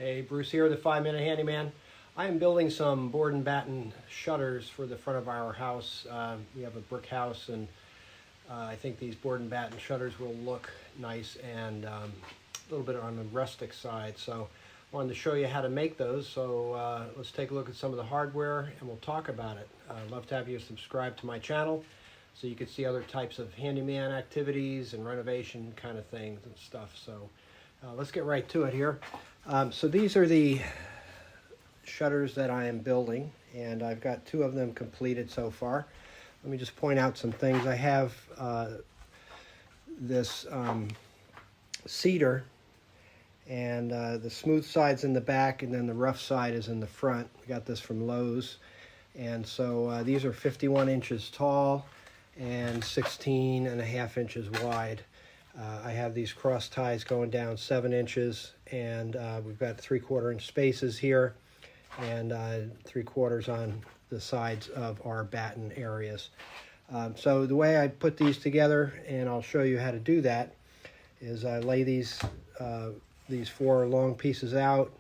Hey, Bruce here, the 5-Minute Handyman. I am building some board and batten shutters for the front of our house. We have a brick house, and I think these board and batten shutters will look nice and a little bit on the rustic side. So I wanted to show you how to make those. So let's take a look at some of the hardware and we'll talk about it. I'd love to have you subscribe to my channel so you can see other types of handyman activities and renovation kind of things and stuff. So let's get right to it here. So these are the shutters that I am building, and I've got 2 of them completed so far. Let me just point out some things. I have this cedar, and the smooth side's in the back, and then the rough side is in the front. We got this from Lowe's, and so these are 51 inches tall and 16.5 inches wide. I have these cross ties going down 7 inches, and we've got 3/4 inch spaces here and 3/4 on the sides of our batten areas. So the way I put these together, and I'll show you how to do that, is I lay these 4 long pieces out,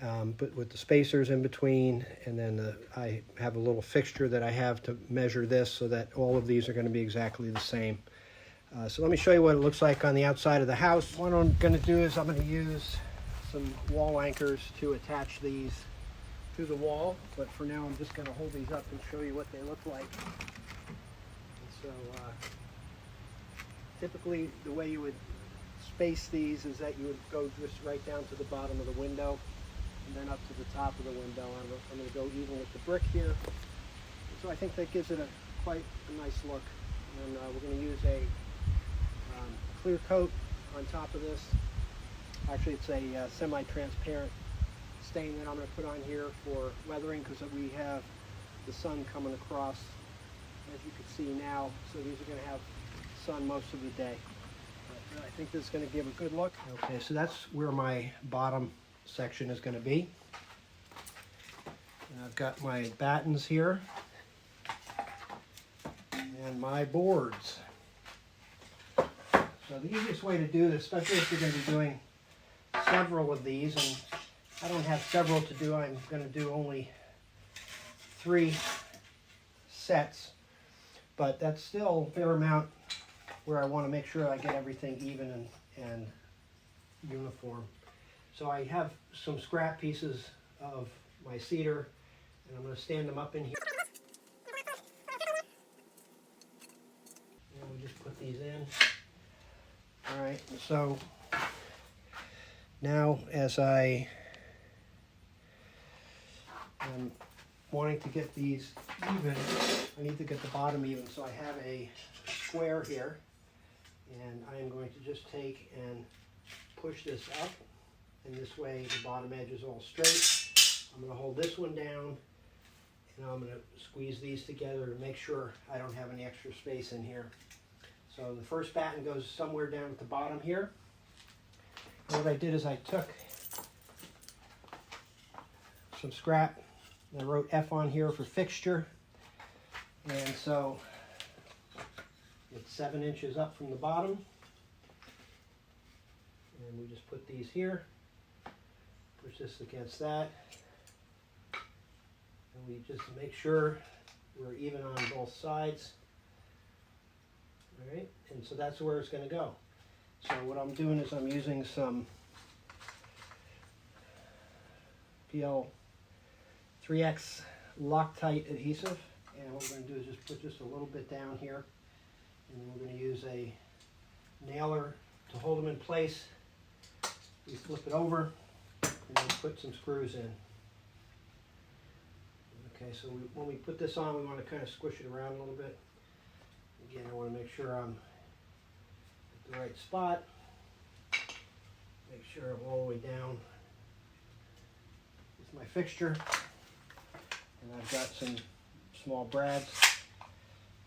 but with the spacers in between, and then I have a little fixture that I have to measure this so that all of these are going to be exactly the same. So let me show you what it looks like on the outside of the house. What I'm going to do is I'm going to use some wall anchors to attach these to the wall, but for now I'm just going to hold these up and show you what they look like. And so typically the way you would space these is that you would go just right down to the bottom of the window and then up to the top of the window. I'm going to go even with the brick here. And so I think that gives it quite a nice look. And we're going to use a clear coat on top of this. Actually, it's a semi-transparent stain that I'm going to put on here for weathering, because we have the sun coming across, as you can see now. So these are going to have sun most of the day. But I think this is going to give a good look. Okay, so that's where my bottom section is going to be. And I've got my battens here and my boards. So the easiest way to do this, especially if you're going to be doing several of these, and I don't have several to do, I'm going to do only 3 sets, but that's still a fair amount where I want to make sure I get everything even and uniform. So I have some scrap pieces of my cedar, and I'm going to stand them up in here. And we just put these in. All right, so now as I am wanting to get these even, I need to get the bottom even. So I have a square here, and I am going to just take and push this up, and this way the bottom edge is all straight. I'm going to hold this one down, and I'm going to squeeze these together to make sure I don't have any extra space in here. So the first batten goes somewhere down at the bottom here. And what I did is I took some scrap, and I wrote F on here for fixture. And so it's 7 inches up from the bottom. And we just put these here, push this against that. And we just make sure we're even on both sides. All right, and so that's where it's going to go. So what I'm doing is I'm using some PL 3X Loctite adhesive, and what we're going to do is just put just a little bit down here, and then we're going to use a nailer to hold them in place. We flip it over and then put some screws in. Okay, so when we put this on, we want to kind of squish it around a little bit. Again, I want to make sure I'm at the right spot. Make sure I'm all the way down with my fixture. And I've got some small brads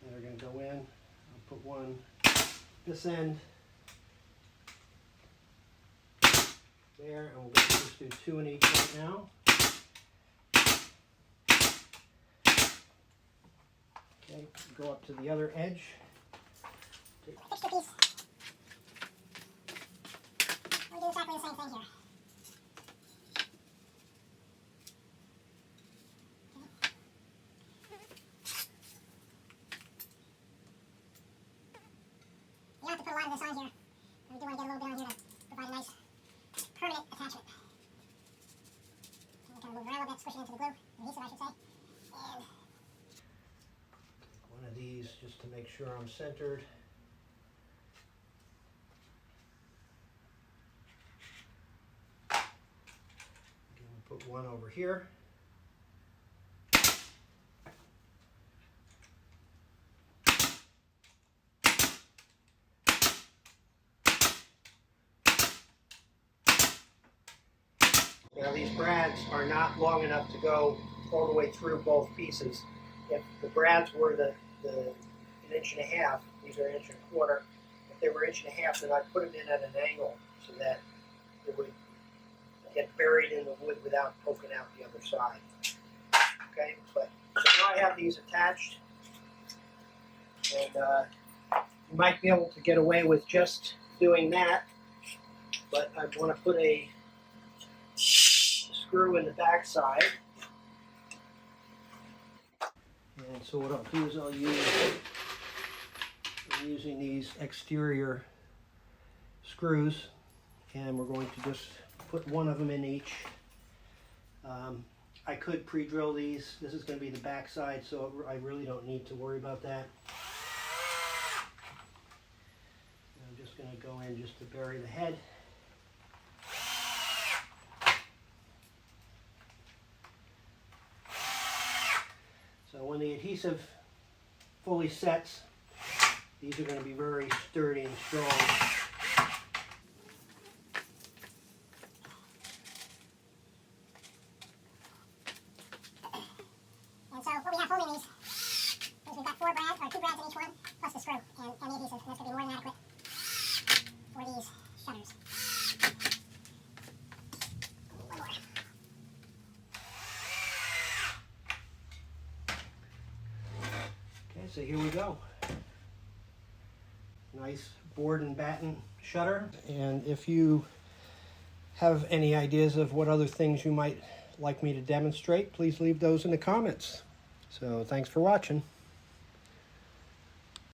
that are going to go in. I'll put one this end there, and we'll just do 2 in each right now. Okay, go up to the other edge. Fixture piece. We do exactly the same thing here. this on here. We do want to get a little bit on here to provide a nice permanent attachment. And kind of move around a little bit, squish it into the glue, adhesive I should say. And one of these just to make sure I'm centered. Again, put one over here. Now these brads are not long enough to go all the way through both pieces. If the brads were an inch and a half, these are an inch and a quarter. If they were an inch and a half, then I'd put them in at an angle so that it would get buried in the wood without poking out the other side. Okay, but so now I have these attached, and you might be able to get away with just doing that, but I want to put a screw in the back side. And so what I'll do is I'm using these exterior screws, and we're going to just put one of them in each. I could pre-drill these. This is going to be the back side, so I really don't need to worry about that. I'm just going to go in just to bury the head. So when the adhesive fully sets, these are going to be very sturdy and strong. so what we have holding these is we've got 2 brads in each one, plus the screw and the adhesive, and that's going to be more than adequate for these shutters. One more. Okay, so here we go. Nice board and batten shutter. And if you have any ideas of what other things you might like me to demonstrate, please leave those in the comments. So thanks for watching.